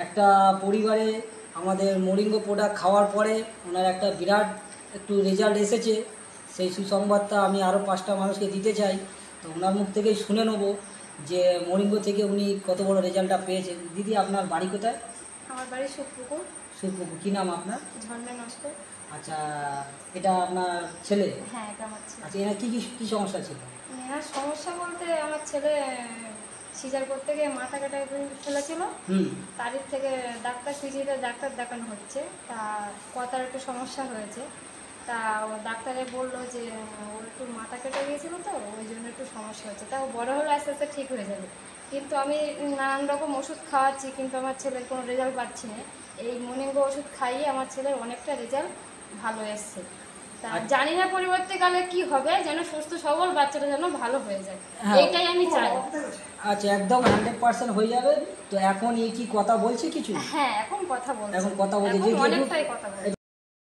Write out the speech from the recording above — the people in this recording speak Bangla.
একটা পরিবারে আমাদের মোরিঙ্গো প্রোডাক্ট খাওয়ার পরে ওনার একটা বিরাট একটু রেজাল্ট এসেছে। সেই সুসংবাদটা আমি আরও 5টা মানুষকে দিতে চাই। তো ওনার মুখ থেকেই শুনে নেবো যে মোরিঙ্গো থেকে উনি কত বড় রেজাল্টটা পেয়েছেন। দিদি, আপনার বাড়ি কোথায়? আমার বাড়ি সুপুকুর। সুপুকুর। কী নাম আপনার? ঝর্ণা নস্কর। আচ্ছা, এটা আপনার ছেলে? হ্যাঁ, এটা আমার ছেলে। আচ্ছা, এনার কী সমস্যা ছিল? এনার সমস্যা বলতে আমার ছেলে সিজার করতে গিয়ে মাথা কেটে ফেলেছিল। তারিখ থেকে ডাক্তার ফিজিতে ডাক্তার দেখানো হচ্ছে। তা কথার একটু সমস্যা হয়েছে। তা ডাক্তারে বললো যে ওর একটু মাথা কেটে গিয়েছিল, তো ওই জন্য একটু সমস্যা হচ্ছে। তাও বড় হলে আস্তে আস্তে ঠিক হয়ে যাবে। কিন্তু আমি নানান রকম ওষুধ খাওয়াচ্ছি, কিন্তু আমার ছেলের কোনো রেজাল্ট পাচ্ছি না। এই মোরিঙ্গো ওষুধ খাইয়ে আমার ছেলের অনেকটা রেজাল্ট ভালো এসছে। তা জানি না পরবর্তীকালে কি হবে, যেন সুস্থ সবল বাচ্চাটা যেন ভালো হয়ে যায়, এইটাই আমি চাই। আচ্ছা, একদম 100% হয়ে যাবে। তো এখন এই কি কথা বলছে কিছু? হ্যাঁ, এখন কথা বলছে, এখন কথা বলছে, অনেকটাই কথা বলছে।